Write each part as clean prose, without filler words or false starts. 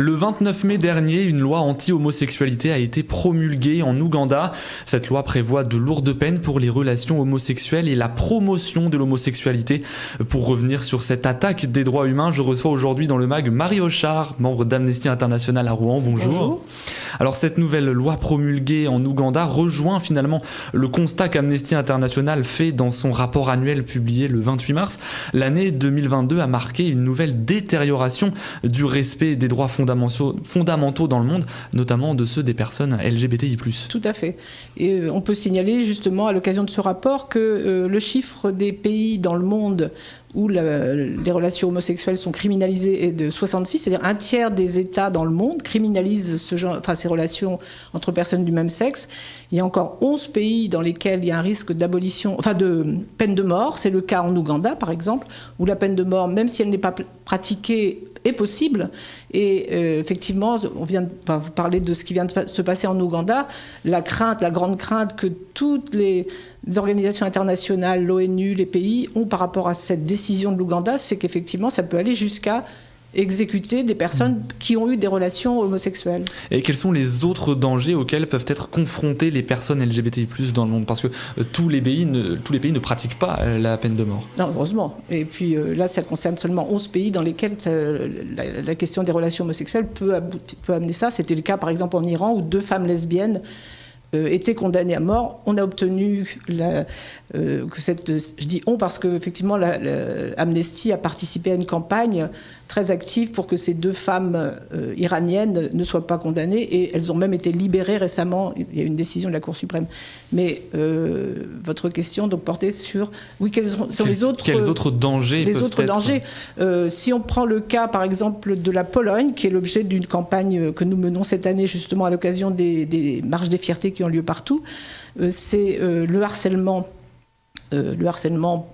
Le 29 mai dernier, une loi anti-homosexualité a été promulguée en Ouganda. Cette loi prévoit de lourdes peines pour les relations homosexuelles et la promotion de l'homosexualité. Pour revenir sur cette attaque des droits humains, je reçois aujourd'hui dans le MAG Marie Hochard, membre d'Amnesty International à Rouen. Bonjour. Bonjour. Alors cette nouvelle loi promulguée en Ouganda rejoint finalement le constat qu'Amnesty International fait dans son rapport annuel publié le 28 mars. L'année 2022 a marqué une nouvelle détérioration du respect des droits fondamentaux dans le monde, notamment de ceux des personnes LGBTI+. Tout à fait. Et on peut signaler justement à l'occasion de ce rapport que le chiffre des pays dans le monde où les relations homosexuelles sont criminalisées est de 66, c'est-à-dire un tiers des États dans le monde criminalisent ces relations entre personnes du même sexe. Il y a encore 11 pays dans lesquels il y a un risque d'abolition, de peine de mort. C'est le cas en Ouganda, par exemple, où la peine de mort, même si elle n'est pas pratiquée, est possible. Et effectivement, on vient de vous parler de ce qui vient de se passer en Ouganda. La grande crainte que toutes les organisations internationales, l'ONU, les pays ont par rapport à cette décision de l'Ouganda, c'est qu'effectivement, ça peut aller jusqu'à exécuter des personnes qui ont eu des relations homosexuelles. Et quels sont les autres dangers auxquels peuvent être confrontées les personnes LGBTI+ dans le monde ? Parce que tous les pays ne pratiquent pas la peine de mort. Non, heureusement. Et puis là, ça concerne seulement 11 pays dans lesquels la question des relations homosexuelles peut amener ça. C'était le cas, par exemple, en Iran, où 2 femmes lesbiennes étaient condamnées à mort. On a obtenu je dis on parce que effectivement Amnesty a participé à une campagne très active pour que ces 2 femmes iraniennes ne soient pas condamnées, et elles ont même été libérées récemment. Il y a une décision de la Cour suprême. Mais votre question donc portait sur quels sont les autres dangers si on prend le cas par exemple de la Pologne, qui est l'objet d'une campagne que nous menons cette année justement à l'occasion des marches des fiertés qui ont lieu partout, c'est le harcèlement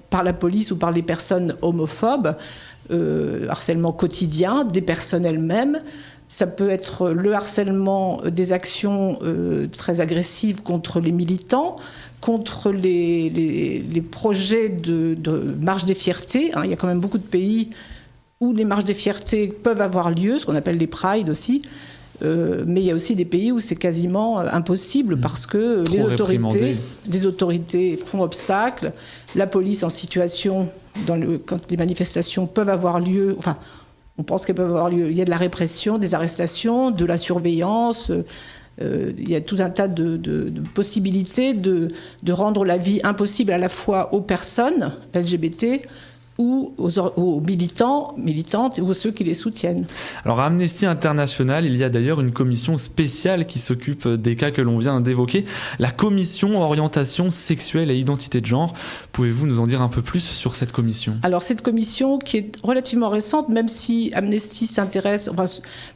par la police ou par les personnes homophobes, harcèlement quotidien des personnes elles-mêmes. Ça peut être le harcèlement des actions très agressives contre les militants, contre les projets de marche des fiertés. Il y a quand même beaucoup de pays où les marches des fiertés peuvent avoir lieu, ce qu'on appelle les prides aussi. Mais il y a aussi des pays où c'est quasiment impossible parce que les autorités font obstacle, la police en situation, quand les manifestations peuvent avoir lieu, on pense qu'elles peuvent avoir lieu, il y a de la répression, des arrestations, de la surveillance, il y a tout un tas de possibilités de rendre la vie impossible à la fois aux personnes LGBT ou aux militantes ou ceux qui les soutiennent. Alors à Amnesty International, il y a d'ailleurs une commission spéciale qui s'occupe des cas que l'on vient d'évoquer, la commission orientation sexuelle et identité de genre. Pouvez-vous nous en dire un peu plus sur cette commission ? Alors cette commission qui est relativement récente, même si Amnesty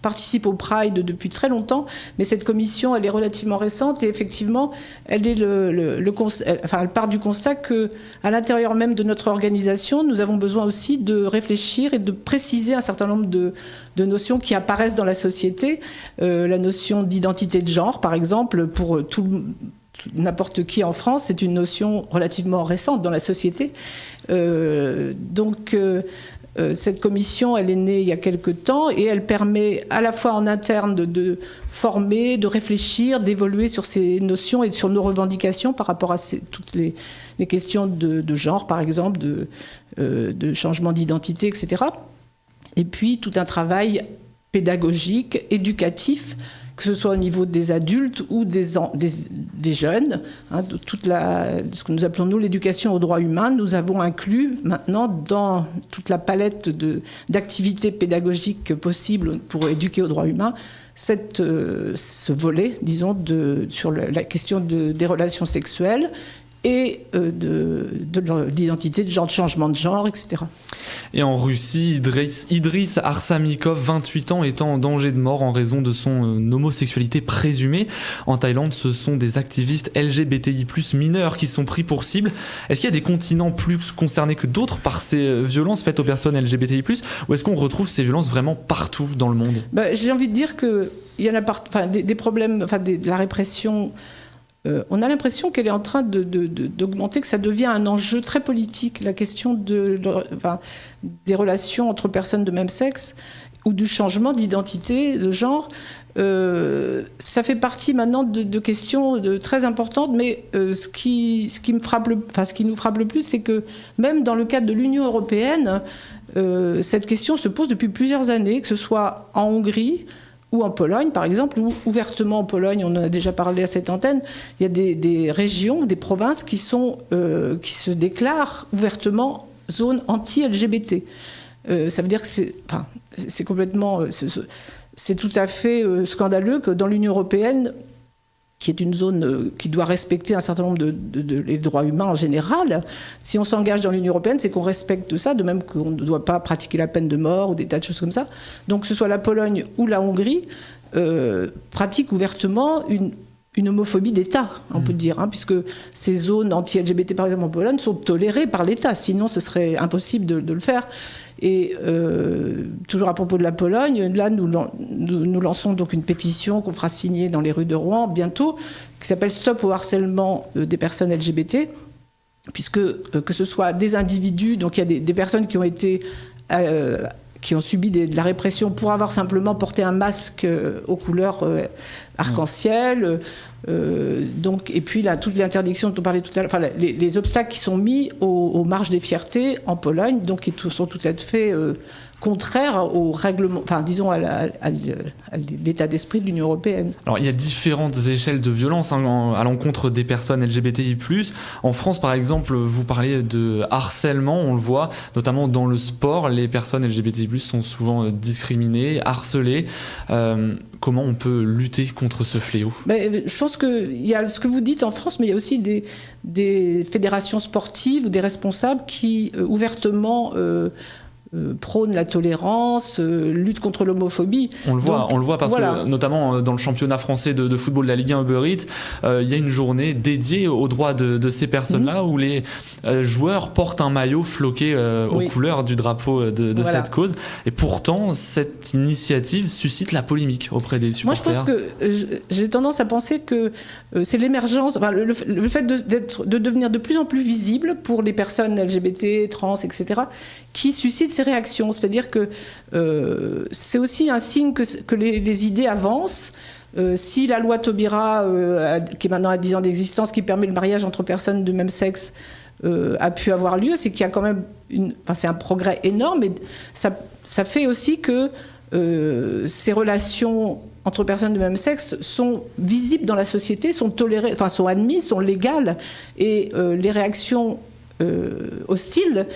participe au Pride depuis très longtemps, mais cette commission elle est relativement récente et effectivement elle est elle part du constat que à l'intérieur même de notre organisation, nous avons besoin aussi de réfléchir et de préciser un certain nombre de notions qui apparaissent dans la société. La notion d'identité de genre, par exemple, pour n'importe qui en France, c'est une notion relativement récente dans la société. Cette commission, elle est née il y a quelque temps et elle permet à la fois en interne de former, de réfléchir, d'évoluer sur ces notions et sur nos revendications par rapport à toutes les questions de genre, par exemple, de changement d'identité, etc. Et puis tout un travail pédagogique, éducatif, que ce soit au niveau des adultes ou des jeunes, ce que nous appelons nous l'éducation aux droits humains. Nous avons inclus maintenant dans toute la palette d'activités pédagogiques possibles pour éduquer aux droits humains ce volet, disons, sur la question des relations sexuelles et de l'identité de genre, de changement de genre, etc. Et en Russie, Idriss Arsamikov, 28 ans, est en danger de mort en raison de son homosexualité présumée. En Thaïlande, ce sont des activistes LGBTI+ mineurs qui sont pris pour cible. Est-ce qu'il y a des continents plus concernés que d'autres par ces violences faites aux personnes LGBTI+, ou est-ce qu'on retrouve ces violences vraiment partout dans le monde ? J'ai envie de dire qu'il y en a des problèmes, de la répression. On a l'impression qu'elle est en train d'augmenter, que ça devient un enjeu très politique, la question des relations entre personnes de même sexe, ou du changement d'identité de genre. Ça fait partie maintenant de questions très importantes, mais ce qui nous frappe le plus, c'est que même dans le cadre de l'Union européenne, cette question se pose depuis plusieurs années, que ce soit en Hongrie ou en Pologne, par exemple, ou ouvertement en Pologne, on en a déjà parlé à cette antenne, il y a des régions, des provinces qui se déclarent ouvertement zone anti-LGBT. Ça veut dire que c'est complètement... C'est tout à fait scandaleux que dans l'Union européenne, qui est une zone qui doit respecter un certain nombre les droits humains en général, si on s'engage dans l'Union européenne, c'est qu'on respecte ça, de même qu'on ne doit pas pratiquer la peine de mort ou des tas de choses comme ça. Donc que ce soit la Pologne ou la Hongrie, pratiquent ouvertement une homophobie d'État, on peut dire, puisque ces zones anti-LGBT, par exemple en Pologne, sont tolérées par l'État, sinon ce serait impossible de le faire. Et toujours à propos de la Pologne, là nous lançons donc une pétition qu'on fera signer dans les rues de Rouen bientôt, qui s'appelle Stop au harcèlement des personnes LGBT, puisque que ce soit des individus, donc il y a des personnes qui ont subi de la répression pour avoir simplement porté un masque aux couleurs arc-en-ciel. Donc, et puis toute l'interdiction dont on parlait tout à l'heure, les obstacles qui sont mis aux marches des fiertés en Pologne, donc qui sont tout à fait contraires au règlement, disons à l'état d'esprit de l'Union européenne. Alors il y a différentes échelles de violence à l'encontre des personnes LGBTI+. En France par exemple, vous parlez de harcèlement, on le voit notamment dans le sport, les personnes LGBTI+ sont souvent discriminées, harcelées. Comment on peut lutter contre ce fléau ? Je pense qu'il y a ce que vous dites en France, mais il y a aussi des fédérations sportives ou des responsables qui ouvertement prône la tolérance, lutte contre l'homophobie. On le voit parce que notamment dans le championnat français de football de la Ligue 1 Uber Eats, il y a une journée dédiée aux droits de ces personnes-là où les joueurs portent un maillot floqué aux couleurs du drapeau de cette cause. Et pourtant, cette initiative suscite la polémique auprès des supporters. Moi, je pense que j'ai tendance à penser que c'est l'émergence, le fait de devenir de plus en plus visible pour les personnes LGBT, trans, etc., qui suscite ces réactions. C'est-à-dire que c'est aussi un signe que les idées avancent. Si la loi Taubira, qui est maintenant à 10 ans d'existence, qui permet le mariage entre personnes de même sexe, a pu avoir lieu, c'est qu'il y a quand même c'est un progrès énorme, et ça fait aussi que ces relations entre personnes de même sexe sont visibles dans la société, sont tolérées, sont admises, sont légales, et les réactions hostiles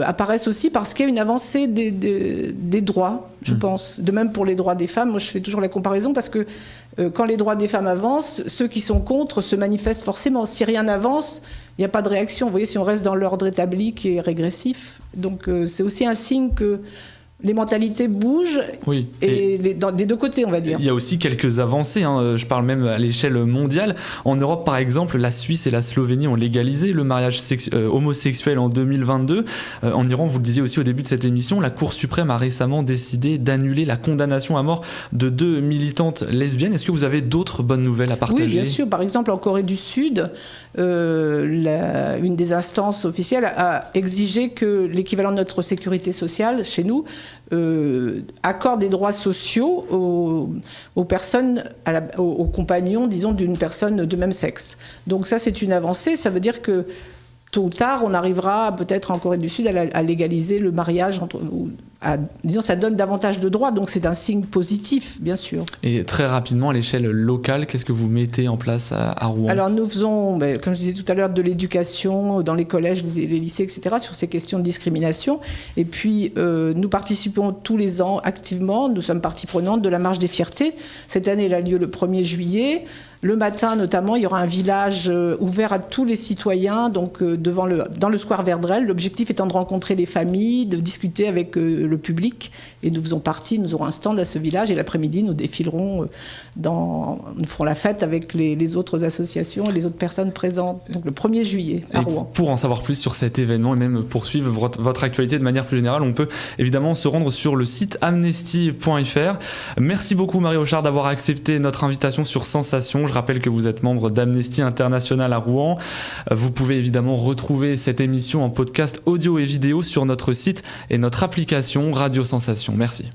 apparaissent aussi parce qu'il y a une avancée des droits, je pense. De même pour les droits des femmes, moi je fais toujours la comparaison parce que quand les droits des femmes avancent, ceux qui sont contre se manifestent forcément. Si rien n'avance, il n'y a pas de réaction. Vous voyez, si on reste dans l'ordre établi qui est régressif. Donc c'est aussi un signe que les mentalités bougent, et des deux côtés, on va dire. Il y a aussi quelques avancées, je parle même à l'échelle mondiale. En Europe, par exemple, la Suisse et la Slovénie ont légalisé le mariage homosexuel en 2022. En Iran, vous le disiez aussi au début de cette émission, la Cour suprême a récemment décidé d'annuler la condamnation à mort de 2 militantes lesbiennes. Est-ce que vous avez d'autres bonnes nouvelles à partager ? Oui, bien sûr. Par exemple, en Corée du Sud, une des instances officielles a exigé que l'équivalent de notre sécurité sociale, chez nous, accorde des droits sociaux aux personnes, aux compagnons, disons, d'une personne de même sexe. Donc ça, c'est une avancée. Ça veut dire que tôt ou tard, on arrivera peut-être en Corée du Sud à légaliser le mariage disons, ça donne davantage de droits, donc c'est un signe positif, bien sûr. Et très rapidement, à l'échelle locale, qu'est-ce que vous mettez en place à Rouen ? Alors nous faisons, comme je disais tout à l'heure, de l'éducation dans les collèges, les lycées, etc., sur ces questions de discrimination. Et puis, nous participons tous les ans activement, nous sommes partie prenante de la Marche des Fiertés. Cette année, elle a lieu le 1er juillet. Le matin, notamment, il y aura un village ouvert à tous les citoyens, donc dans le square Verdrel. L'objectif étant de rencontrer les familles, de discuter avec le public. Et nous faisons partie, nous aurons un stand à ce village. Et l'après-midi, nous défilerons nous ferons la fête avec les autres associations et les autres personnes présentes. Donc le 1er juillet à Rouen. Pour en savoir plus sur cet événement et même poursuivre votre actualité de manière plus générale, on peut évidemment se rendre sur le site amnesty.fr. Merci beaucoup Marie Hochard d'avoir accepté notre invitation sur Sensation. Je rappelle que vous êtes membre d'Amnesty International à Rouen. Vous pouvez évidemment retrouver cette émission en podcast audio et vidéo sur notre site et notre application Radio Sensation. Merci.